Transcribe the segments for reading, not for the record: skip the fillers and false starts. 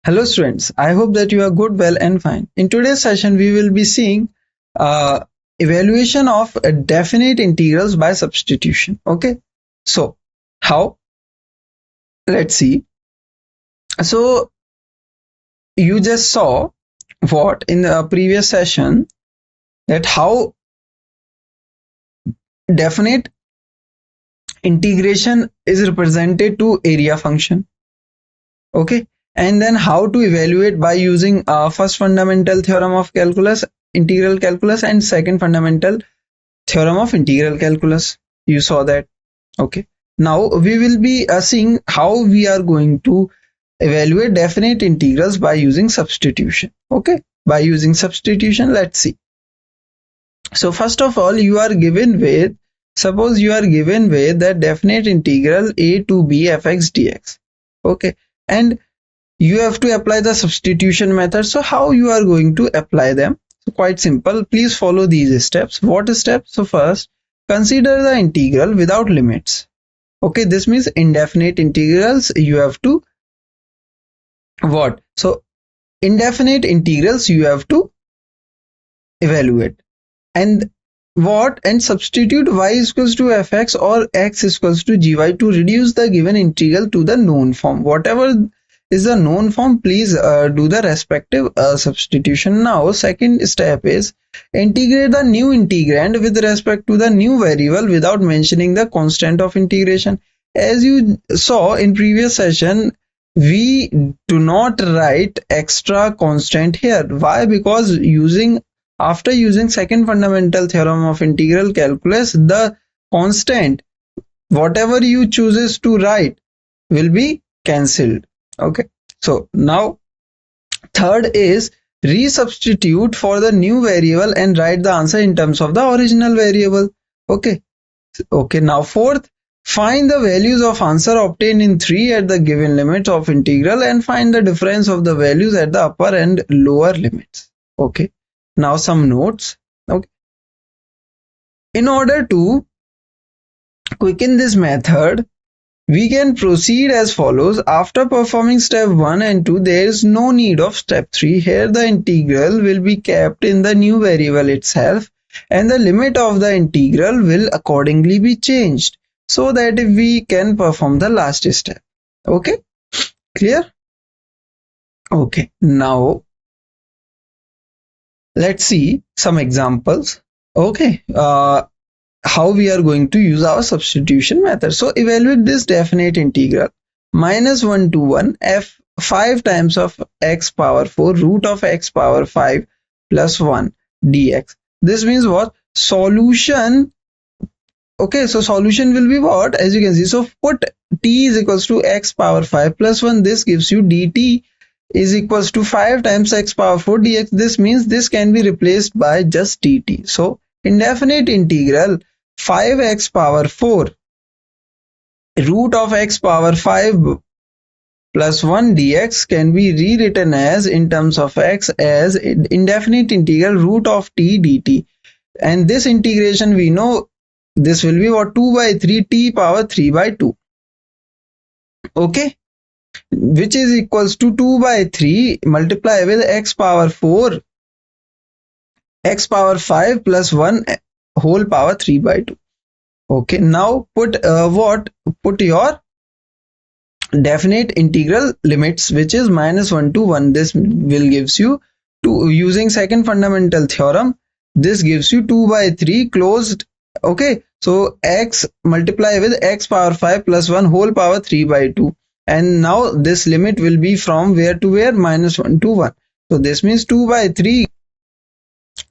Hello students, I hope that you are good, well and fine. In today's session, we will be seeing uh, evaluation of definite integrals by substitution. Okay, so how? Let's see. So you just saw what in the previous session that how definite integration is represented to area function. Okay, and then how to evaluate by using first fundamental theorem of calculus, integral calculus, and second fundamental theorem of integral calculus. You saw that. Okay, now we will be seeing how we are going to evaluate definite integrals by using substitution. Okay, by using substitution, let's see. So first of all, you are given with, suppose you are given with the definite integral a to b fx dx. Okay, and you have to apply the substitution method. So how you are going to apply them? So quite simple. Please follow these steps. What steps? So first, consider the integral without limits. Okay, this means indefinite integrals you have to what? So indefinite integrals you have to evaluate. And what? And substitute y is equals to fx or x is equals to gy to reduce the given integral to the known form. Whatever is the known form, please do the respective substitution. Now second step is integrate the new integrand with respect to the new variable without mentioning the constant of integration. As you saw in previous session, we do not write extra constant here. Why? Because after using second fundamental theorem of integral calculus, the constant whatever you chooses to write will be cancelled. Okay, so now third is resubstitute for the new variable and write the answer in terms of the original variable. Okay, now fourth, find the values of answer obtained in 3 at the given limits of integral and find the difference of the values at the upper and lower limits. Okay, now some notes. Okay, in order to quicken this method, we can proceed as follows. After performing step 1 and 2, there is no need of step 3. Here the integral will be kept in the new variable itself and the limit of the integral will accordingly be changed so that we can perform the last step. Okay, clear? Okay, now let's see some examples. Okay, how we are going to use our substitution method. So evaluate this definite integral -1 to 1 f 5 times of x power 4 root of x power 5 plus 1 dx. This means what? Solution. Okay, so solution will be what? As you can see, so put t is equals to x power 5 plus 1. This gives you dt is equals to 5 times x power 4 dx. This means this can be replaced by just dt. So indefinite integral 5x power 4 root of x power 5 plus 1 dx can be rewritten as in terms of x as indefinite integral root of t dt, and this integration we know this will be what? 2 by 3 t power 3 by 2. Okay, which is equals to 2 by 3 multiply with x power 4 x power 5 plus 1 whole power 3 by 2. Okay, now put put your definite integral limits, which is -1 to 1. This will gives you using second fundamental theorem, this gives you 2 by 3 closed. Okay, so x multiply with x power 5 plus 1 whole power 3 by 2, and now this limit will be from where to where? -1 to 1. So this means 2 by 3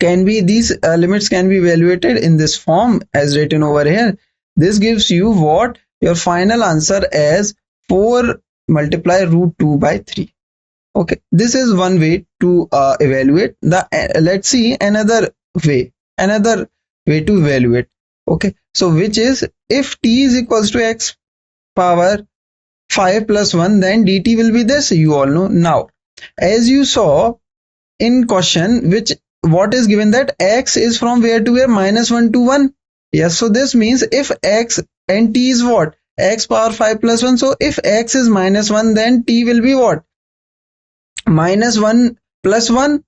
can be, these limits can be evaluated in this form as written over here. This gives you what? Your final answer as 4 multiply root 2 by 3. Okay, this is one way to evaluate the let's see another way to evaluate. Okay, so which is if t is equals to x power 5 plus 1, then dt will be this, you all know. Now as you saw in question, what is given that x is from where to where? -1 to 1. Yes, so this means if x and t is what? X power 5 plus 1. So if x is -1, then t will be what? minus 1 plus 1,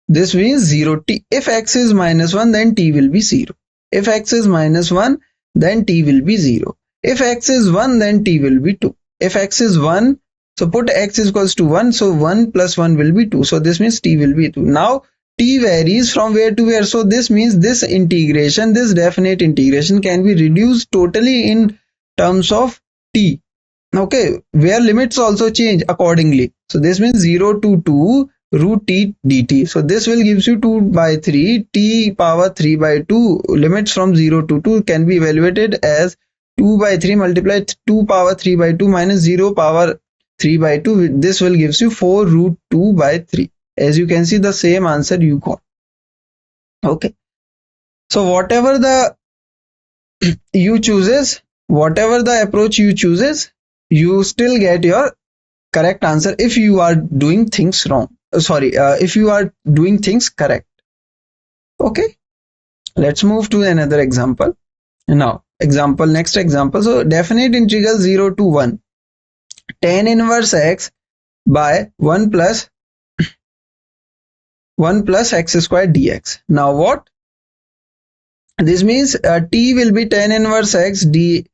this means 0 t. If x is minus 1, then t will be 0. If x is minus 1, then t will be 0. If x is 1, then t will be 2. If x is 1, so put x is equals to 1, so 1 plus 1 will be 2. So this means t will be 2. Now t varies from where to where. So this means this integration, this definite integration can be reduced totally in terms of t. Okay, where limits also change accordingly. So this means 0 to 2 root t dt. So this will gives you 2 by 3 t power 3 by 2. Limits from 0 to 2 can be evaluated as 2 by 3 multiplied 2 power 3 by 2 minus 0 power 3 by 2. This will gives you 4 root 2 by 3. As you can see, the same answer you got. Okay, so whatever the you chooses, whatever the approach you chooses, you still get your correct answer if you are doing things wrong. If you are doing things correct. Okay, let's move to another example. Now next example. So definite integral 0 to 1 tan inverse x by 1 plus x squared dx. Now what this means, t will be tan inverse x d.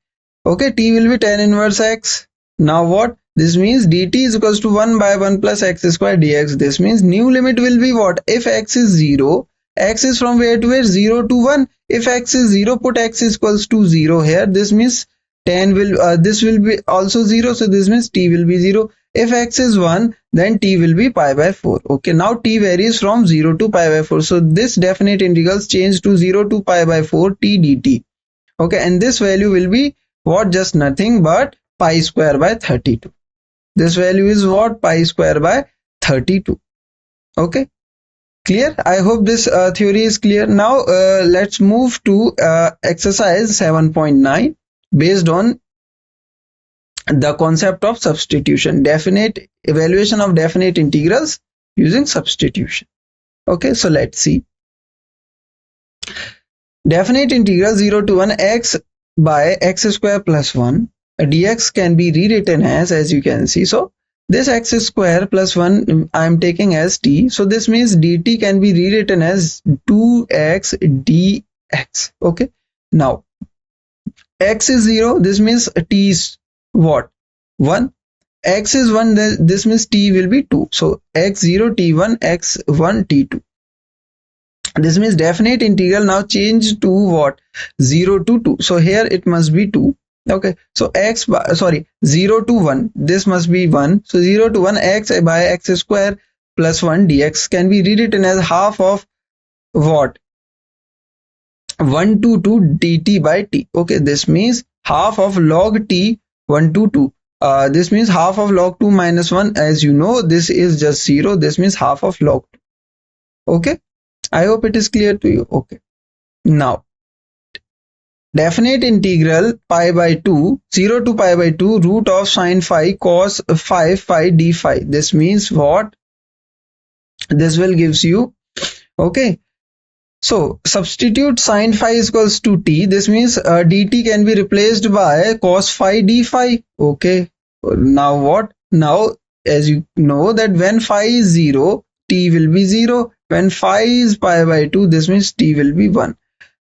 Okay, t will be tan inverse x. Now what this means, dt is equals to 1 by 1 plus x squared dx. This means new limit will be what? If x is 0, x is from where to where? 0 to 1. If x is 0, put x is equals to 0 here. This means tan will this will be also 0, so this means t will be 0. If x is 1, then t will be pi by 4. Okay, now t varies from 0 to pi by 4. So this definite integrals change to 0 to pi by 4 t dt. Okay, and this value will be what? Just nothing but pi square by 32. This value is what? Pi square by 32. Okay, clear? I hope this theory is clear. Now let's move to exercise 7.9 based on the concept of substitution, definite evaluation of definite integrals using substitution. Okay, so let's see. Definite integral 0 to 1 x by x square plus 1 dx can be rewritten as you can see. So this x square plus 1 I am taking as t. So this means dt can be rewritten as 2x dx. Okay, now x is 0. This means t is what? 1. X is 1. This means t will be 2. So x0 t1 x1 t2. This means definite integral now change to what? 0 to 2. So here it must be 2. Okay, so 0 to 1, this must be 1. So 0 to 1 x by x square plus 1 dx can be rewritten as half of what? 1 to 2 dt by t. Okay, this means half of log t 1 to 2. This means half of log 2 minus 1. As you know, this is just 0. This means half of log 2. Okay, I hope it is clear to you. Okay, now definite integral pi by 2 0 to pi by 2 root of sine phi cos phi phi d phi. This means what? This will gives you. Okay, so substitute sine phi is equals to t. This means dt can be replaced by cos phi d phi. Okay, now what? Now as you know that when phi is 0, t will be 0. When phi is pi by 2, this means t will be 1.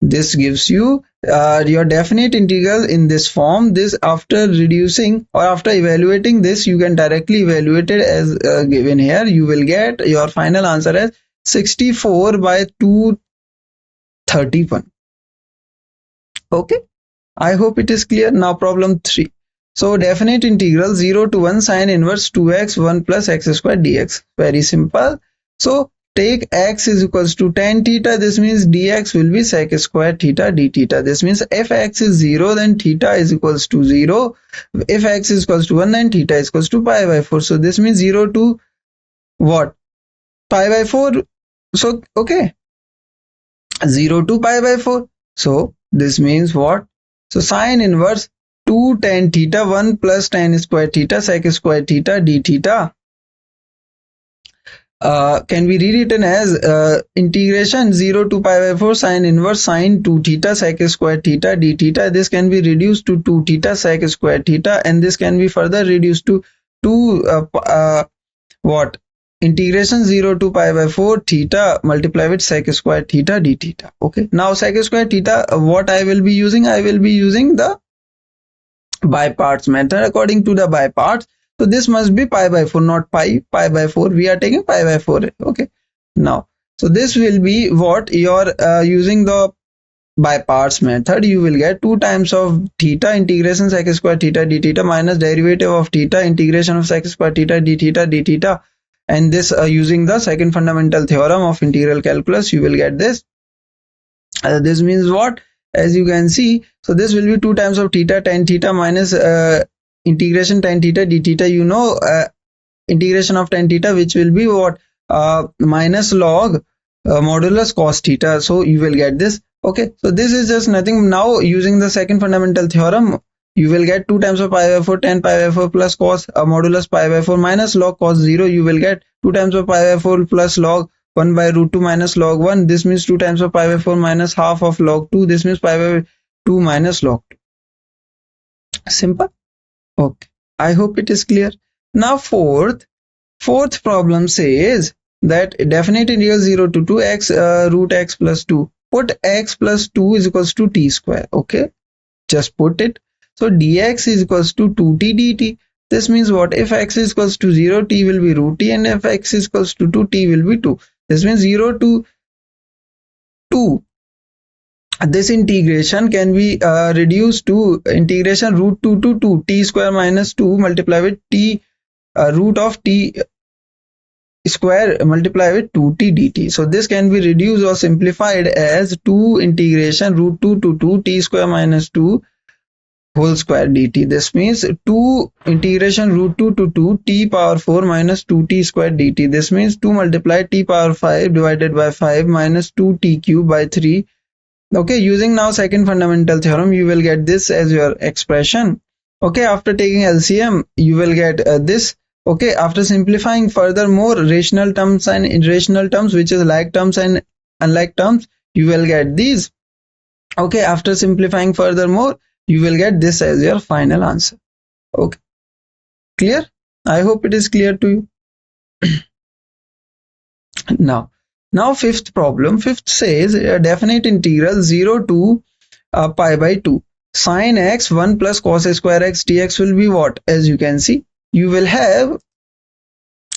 This gives you your definite integral in this form. This after reducing or after evaluating this, you can directly evaluate it as given here. You will get your final answer as 64 by 231. Okay, I hope it is clear. Now problem 3. So definite integral 0 to 1 sine inverse 2x 1 plus x squared dx. Very simple. So take x is equals to tan theta. This means dx will be sec square theta d theta. This means if x is 0, then theta is equals to 0. If x is equals to 1, then theta is equals to pi by 4. So this means 0 to what? Pi by 4. So okay, 0 to pi by 4. So this means what? So sine inverse 2 tan theta 1 plus tan square theta sec square theta d theta can be rewritten as integration 0 to pi by 4 sine inverse sine 2 theta sec square theta d theta. This can be reduced to 2 theta sec square theta, and this can be further reduced to 2 what? integration 0 to pi by 4 theta multiply with sec square theta d theta. Okay, now sec square theta, what I will be using? I will be using the by parts method. According to the by parts, so this must be pi by 4, not pi by 4. We are taking pi by 4. Okay, now so this will be what you're using the by parts method. You will get 2 times of theta integration sec square theta d theta minus derivative of theta integration of sec square theta d theta, and this using the second fundamental theorem of integral calculus, you will get this. This means what? As you can see, so this will be 2 times of theta tan theta minus integration tan theta d theta. You know, integration of tan theta, which will be what? Minus log modulus cos theta. So you will get this. Okay, so this is just nothing. Now using the second fundamental theorem, you will get 2 times of pi by 4 tan pi by 4 plus cos modulus pi by 4 minus log cos 0. You will get 2 times of pi by 4 plus log 1 by root 2 minus log 1. This means 2 times of pi by 4 minus half of log 2. This means pi by 2 minus log 2. Simple. Okay, I hope it is clear. Now fourth problem says that definite integral 0 to 2x root x plus 2. Put x plus 2 is equals to t square. Okay, just put it. So dx is equals to 2t dt. This means what? If x is equals to 0, t will be root t, and if x is equals to 2, t will be 2. This means 0 to 2. This integration can be reduced to integration root 2 to 2, t square minus 2 multiply with t root of t square multiply with 2t dt. So this can be reduced or simplified as 2 integration root 2 to 2 t square minus 2 whole square dt. This means 2 integration root 2 to 2 t power 4 minus 2t square dt. This means 2 multiply t power 5 divided by 5 minus 2t cube by 3. Okay, using now second fundamental theorem, you will get this as your expression. Okay, after taking LCM, you will get this. Okay, after simplifying furthermore rational terms and irrational terms, which is like terms and unlike terms, you will get these. Okay, after simplifying furthermore, you will get this as your final answer. Okay, clear? I hope it is clear to you. Now fifth problem. Fifth says a definite integral 0 to pi by 2 sine x 1 plus cos square x dx will be what? As you can see, you will have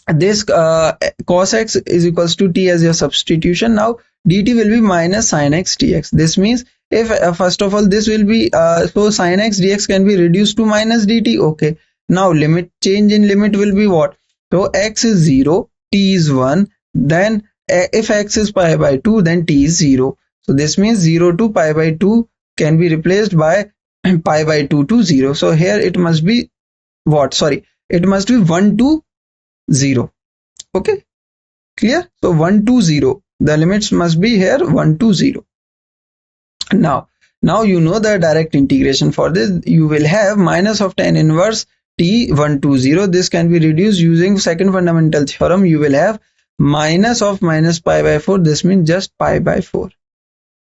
this cos x is equals to t as your substitution. Now dt will be minus sine x dx. This means if first of all this will be so sine x dx can be reduced to minus dt. Okay, now limit change in limit will be what? So x is 0, t is 1, then if x is pi by 2, then t is 0. So this means 0 to pi by 2 can be replaced by pi by 2 to 0. So here it must be what? Sorry, it must be 1 to 0. Okay, clear? So 1 to 0, the limits must be here 1 to 0. Now you know the direct integration for this. You will have minus of tan inverse t 1 to 0. This can be reduced using second fundamental theorem. You will have minus of minus pi by 4. This means just pi by 4.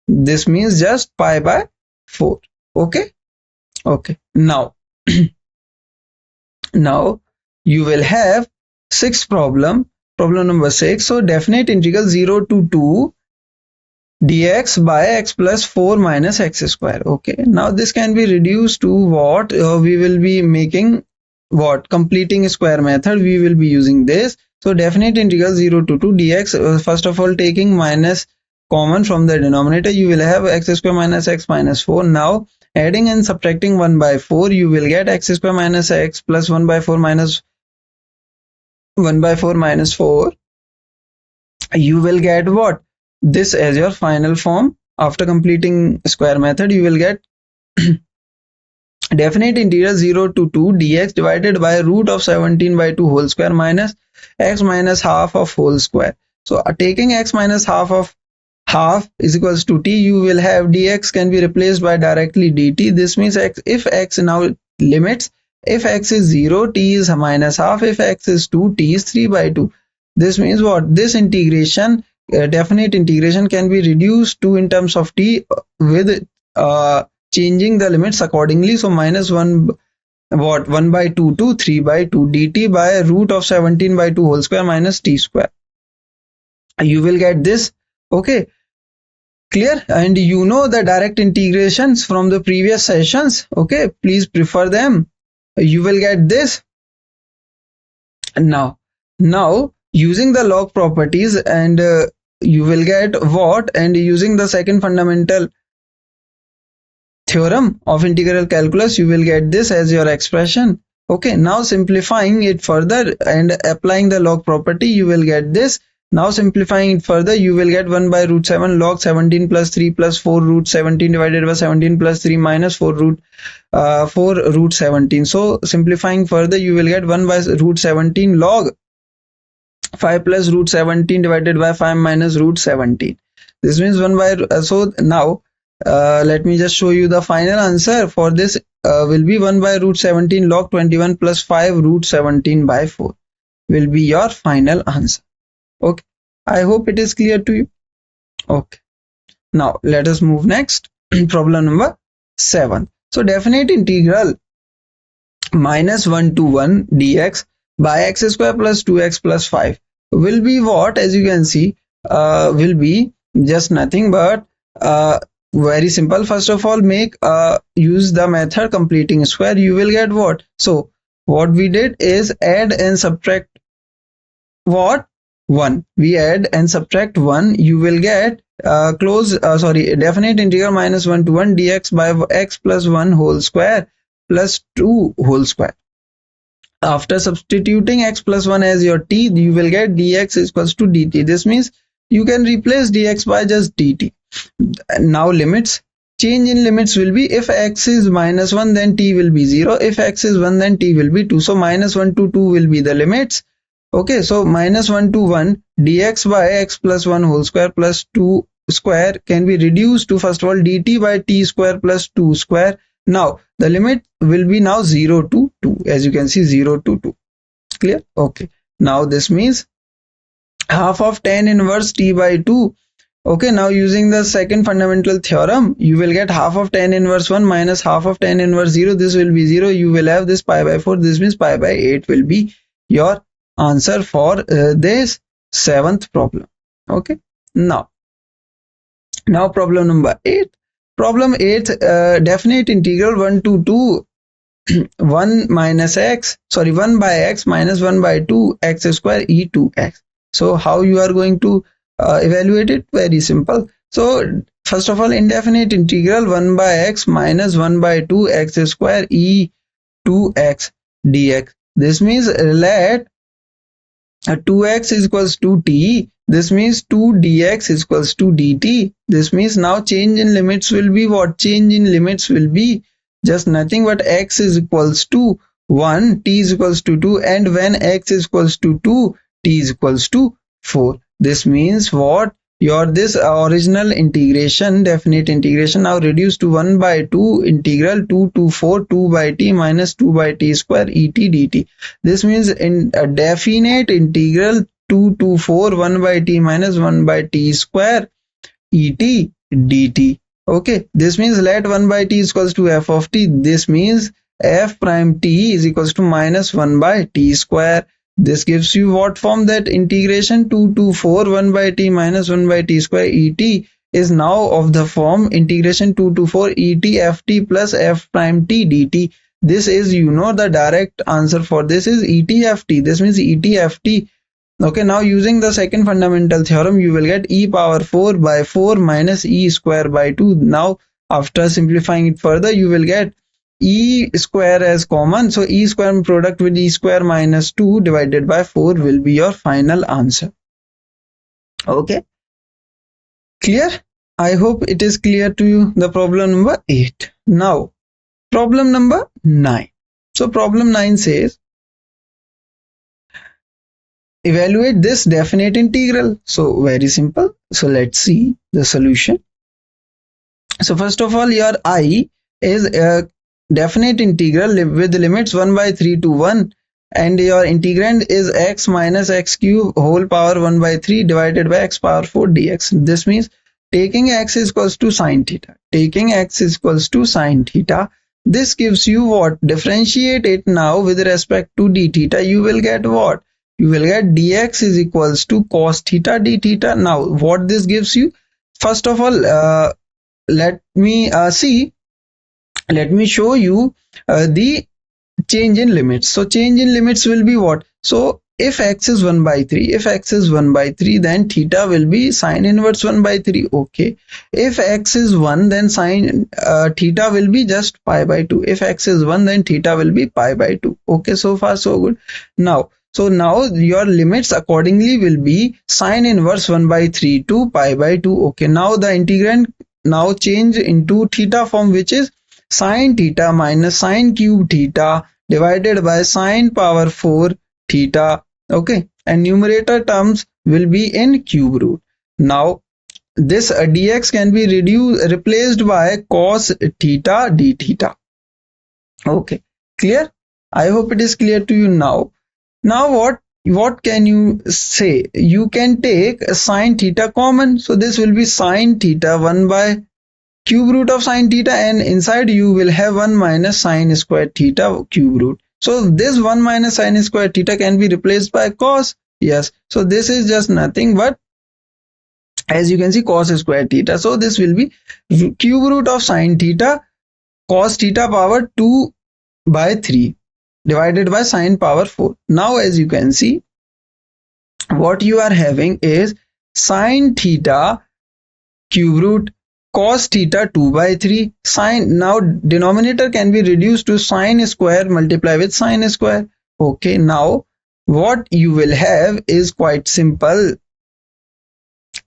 This means just pi by 4. Okay, now now you will have sixth problem number 6. So definite integral 0 to 2 dx by x plus 4 minus x square. Okay, now this can be reduced to what? We will be making what? Completing square method. We will be using this. So definite integral 0 to 2 dx, first of all taking minus common from the denominator, you will have x square minus x minus 4. Now adding and subtracting 1 by 4, you will get x square minus x plus 1 by 4 minus 1 by 4 minus 4. You will get what? This as your final form. After completing square method, you will get definite integral 0 to 2 dx divided by root of 17 by 2 whole square minus x minus half of whole square. So taking x minus half of half is equals to t, you will have dx can be replaced by directly dt. This means x, if x now limits, if x is 0, t is minus half, if x is 2, t is 3 by 2. This means what? This integration, definite integration can be reduced to in terms of t with changing the limits accordingly. So minus 1 what 1 by 2 to 3 by 2 dt by root of 17 by 2 whole square minus t square. You will get this. Okay, clear? And you know the direct integrations from the previous sessions. Okay, please prefer them. You will get this. Now using the log properties, and you will get what, and using the second fundamental theorem of integral calculus, you will get this as your expression. Okay, now simplifying it further and applying the log property, you will get this. Now simplifying it further, you will get 1 by root 7 log 17 plus 3 plus 4 root 17 divided by 17 plus 3 minus 4 root 17. So simplifying further, you will get 1 by root 17 log 5 plus root 17 divided by 5 minus root 17. This means 1 by, so now let me just show you the final answer for this. Will be 1 by root 17 log 21 plus 5 root 17 by 4 will be your final answer. Okay, I hope it is clear to you. Okay, now let us move next. Problem number 7. So definite integral minus 1 to 1 dx by x square plus 2x plus 5 will be what? As you can see, will be just nothing but very simple. First of all, use the method completing square. You will get what? So what we did is add and subtract what? 1. We add and subtract 1. You will get definite integral minus 1 to 1 dx by x plus 1 whole square plus 2 whole square. After substituting x plus 1 as your t, you will get dx is equals to dt. This means you can replace dx by just dt. Now limits. Change in limits will be, if x is minus 1 then t will be 0. If x is 1 then t will be 2. So minus 1 to 2 will be the limits. Okay, so minus 1 to 1 dx by x plus 1 whole square plus 2 square can be reduced to, first of all, dt by t square plus 2 square. Now the limit will be now 0 to 2. As you can see, 0 to 2. Clear? Okay, now this means half of tan inverse t by 2. Okay, now using the second fundamental theorem, you will get half of tan inverse 1 minus half of tan inverse 0. This will be 0. You will have this pi by 4. This means pi by 8 will be your answer for this 7th problem. Okay, now problem number 8. Problem 8, definite integral 1 to 2 1 by x minus 1 by 2 x square e to x. So how you are going to evaluate it? Very simple. So first of all, indefinite integral 1 by x minus 1 by 2 x square e to x dx. This means let 2x is equals to t. This means 2 dx is equals to dt. This means now change in limits will be what? Change in limits will be just nothing but x is equals to 1, t is equals to 2, and when x is equals to 2, t is equals to 4. This means what? Your this original integration, definite integration, now reduced to 1 by 2 integral 2 to 4 2 by t minus 2 by t square et dt. This means in a definite integral 2 to 4 1 by t minus 1 by t square et dt. Okay, this means let 1 by t is equals to f of t. This means f prime t is equals to minus 1 by t square. This gives you what form? That integration 2 to 4 1 by t minus 1 by t square et is now of the form integration 2 to 4 et ft plus f prime t dt. This is, you know, the direct answer for this is et ft. This means et ft. Okay, now using the second fundamental theorem, you will get e power 4 by 4 minus e square by 2. Now after simplifying it further, you will get e square as common, so e square product with e square minus 2 divided by 4 will be your final answer. Okay, clear? I hope it is clear to you, the problem number 8. Now problem number 9. So problem 9 says evaluate this definite integral. So very simple. So let's see the solution. So first of all, your I is a definite integral with limits 1 by 3 to 1, and your integrand is x minus x cube whole power 1 by 3 divided by x power 4 dx. This means taking x is equals to sine theta. Taking x is equals to sine theta. this gives you what? Differentiate it now with respect to d theta. You will get what? You will get dx is equals to cos theta d theta. Now what this gives you? First of all, let me show you the change in limits. So change in limits will be what? So if x is 1 by 3, if x is 1 by 3, then theta will be sine inverse 1 by 3. Okay. If x is 1, then sine theta will be just pi by 2. If x is 1, then theta will be pi by 2. Okay, so far so good. Now your limits accordingly will be sine inverse 1 by 3 to pi by 2. Okay, now the integrand now change into theta form, which is sine theta minus sine cube theta divided by sine power 4 theta. Okay, and numerator terms will be in cube root. Now this dx can be replaced by cos theta d theta. Okay, clear? I hope it is clear to you now. Now what can you say? You can take sine theta common, so this will be sine theta 1 by cube root of sine theta, and inside you will have 1 minus sine square theta cube root. So this 1 minus sine square theta can be replaced by cos. Yes, so this is just nothing but, as you can see, cos square theta. So this will be cube root of sine theta cos theta power 2 by 3 divided by sine power 4. Now as you can see, what you are having is sine theta cube root cos theta 2 by 3 sine. Now denominator can be reduced to sine square multiply with sine square. Okay, now what you will have is quite simple,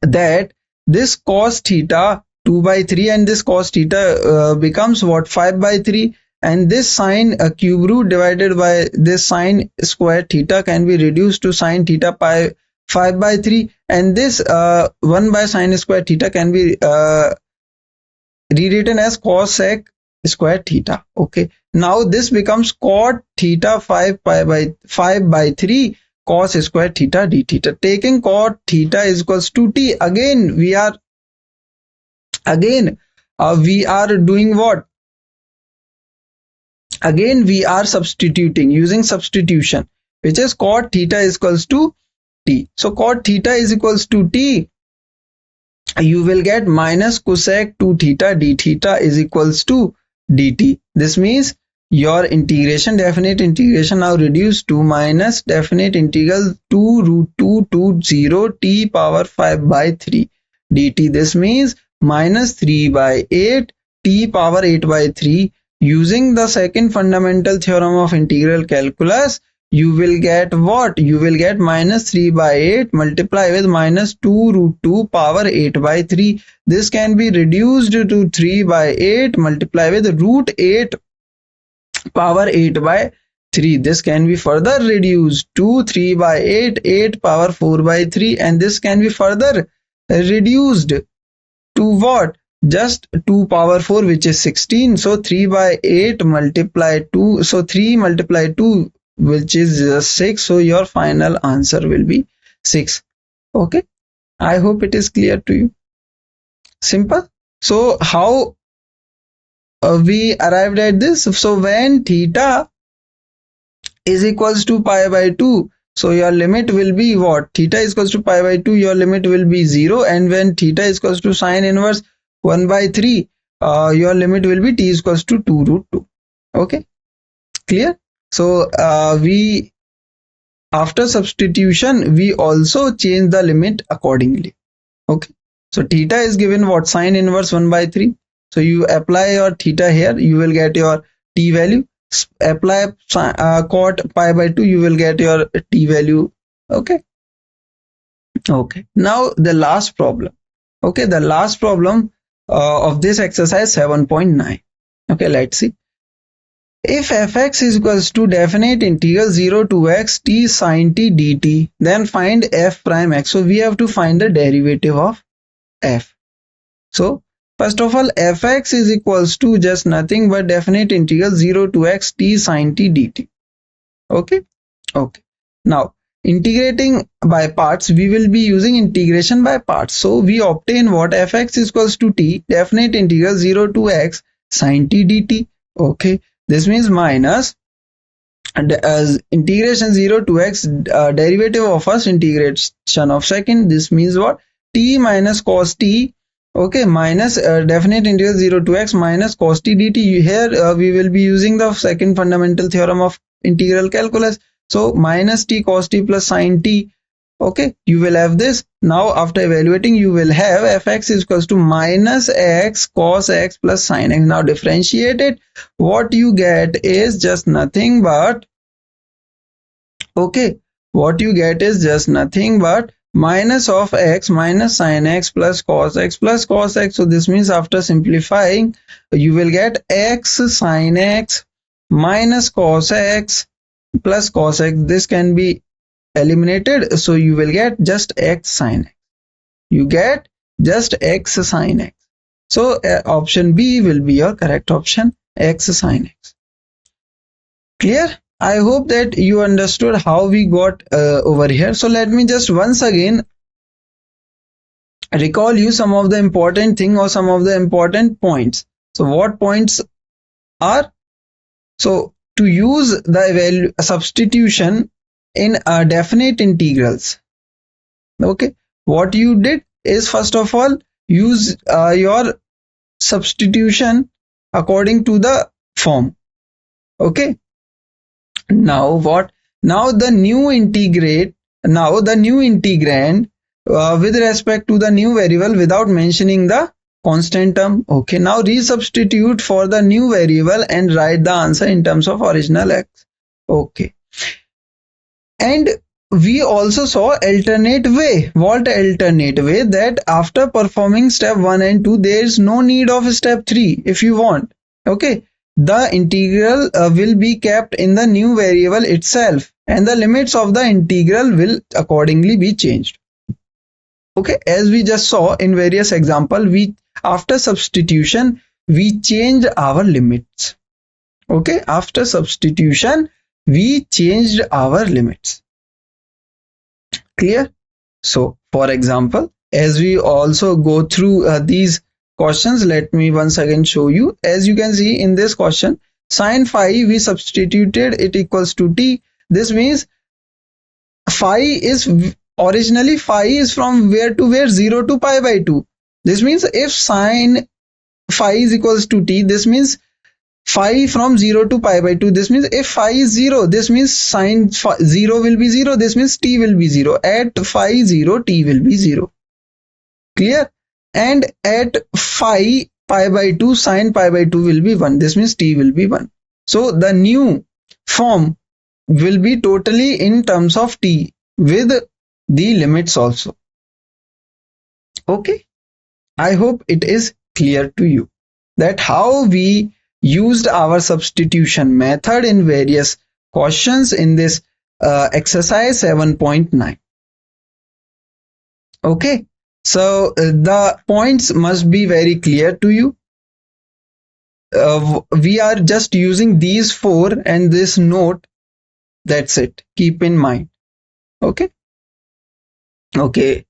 that this cos theta 2 by 3 and this cos theta becomes what? 5 by 3, and this sine cube root divided by this sine square theta can be reduced to sine theta pi 5 by 3, and this 1 by sine square theta can be rewritten as cos sec square theta. Okay, now this becomes cot theta 5 by 3 cos square theta d theta. Taking cot theta is equals to t. Again we are doing what? Again we are substituting using substitution, which is cot theta is equals to t. So cot theta is equals to t. You will get minus cosec 2 theta d theta is equals to dt. This means your integration, definite integration, now reduced to minus definite integral 2 root 2 to 0 t power 5 by 3 dt. This means minus 3 by 8 t power 8 by 3. Using the second fundamental theorem of integral calculus, you will get what? You will get minus 3 by 8 multiply with minus 2 root 2 power 8 by 3. This can be reduced to 3 by 8 multiply with root 8 power 8 by 3. This can be further reduced to 3 by 8 8 power 4 by 3, and this can be further reduced to what? Just 2 power 4, which is 16. So 3 by 8 multiply 2, so 3 multiply 2, which is 6. So your final answer will be 6. Okay, I hope it is clear to you. Simple. So how we arrived at this? So when theta is equals to pi by 2, so your limit will be what? Theta is equals to pi by 2, your limit will be 0, and when theta is equals to sine inverse 1 by 3, your limit will be t is equals to 2 root 2. Okay, clear? So we, after substitution, we also change the limit accordingly. Okay, so theta is given what? Sine inverse 1 by 3. So you apply your theta here, you will get your t value. Apply cot pi by 2, you will get your t value. Okay. Okay, now the last problem. Okay, the last problem of this exercise 7.9. Okay, let's see. If fx is equals to definite integral 0 to x t sine t dt, then find f prime x. So we have to find the derivative of f. So first of all, fx is equals to just nothing but definite integral 0 to x t sine t dt. Okay. Okay. Now integrating by parts, we will be using integration by parts. So we obtain what? Fx is equals to t definite integral 0 to x sine t dt. Okay, this means minus and as integration 0 to x derivative of first, integration of second. This means what? T minus cos t. Okay, minus definite integral 0 to x minus cos t dt. Here we will be using the second fundamental theorem of integral calculus. So minus t cos t plus sin t. Okay, you will have this. Now after evaluating, you will have fx is equals to minus x cos x plus sin x. Now differentiate it. What you get is just nothing but, okay, what you get is just nothing but minus of x minus sin x plus cos x plus cos x. So this means after simplifying, you will get x sin x minus cos x plus cos x. This can be eliminated, so you will get just x sin x. You get just x sin x. So option B will be your correct option, x sin x. Clear? I hope that you understood how we got over here. So let me just once again recall you some of the important thing or some of the important points. So what points are? So to use the substitution in definite integrals, okay, what you did is first of all use your substitution according to the form. Okay, now what? Now the new integrand with respect to the new variable without mentioning the constant term. Okay, now resubstitute for the new variable and write the answer in terms of original x. Okay, and we also saw alternate way. What alternate way? That after performing step 1 and 2, there is no need of step 3 if you want. Okay, the integral will be kept in the new variable itself, and the limits of the integral will accordingly be changed. Okay, as we just saw in various examples, after substitution we change our limits. Okay, after substitution we changed our limits. Clear? So for example, as we also go through these questions, let me once again show you. As you can see in this question, sin phi we substituted it equals to t. This means phi is originally from where to where? 0 to pi by 2. This means if sin phi is equals to t, this means phi from 0 to pi by 2. This means if phi is 0, this means sin 0 will be 0. This means t will be 0. At phi 0, t will be 0. Clear? And at phi pi by 2, sin pi by 2 will be 1. This means t will be 1. So the new form will be totally in terms of t with the limits also. Okay, I hope it is clear to you that how we used our substitution method in various questions in this exercise 7.9. Okay, so the points must be very clear to you. We are just using these 4 and this note. That's it. Keep in mind. Okay. Okay.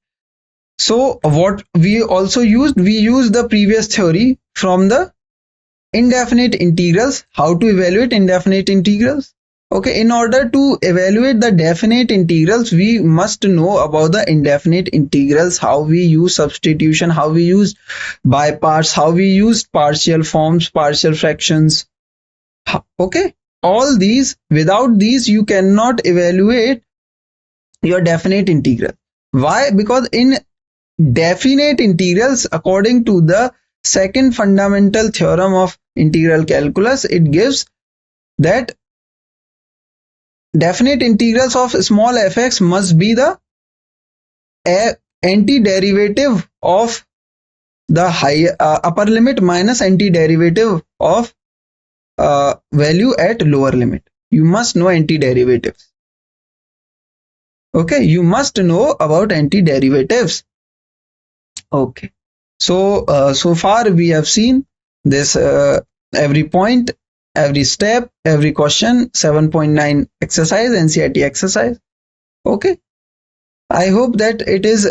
So what we also used, we used the previous theory from the indefinite integrals, how to evaluate indefinite integrals. Okay, in order to evaluate the definite integrals, we must know about the indefinite integrals, how we use substitution, how we use by parts, how we use partial forms, partial fractions. Okay, all these, without these you cannot evaluate your definite integral. Why? Because in definite integrals, according to the second fundamental theorem of integral calculus, it gives that definite integrals of small fx must be the antiderivative of the upper limit minus antiderivative of value at lower limit. You must know antiderivatives. Okay, you must know about antiderivatives. Okay, so so far we have seen this every point, every step, every question, 7.9 exercise, NCERT exercise. Okay, I hope that it is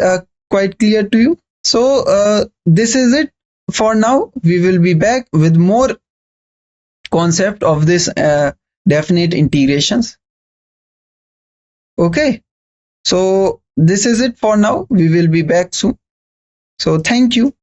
quite clear to you. So this is it for now. We will be back with more concept of this definite integrations. Okay, so this is it for now. We will be back soon. So thank you.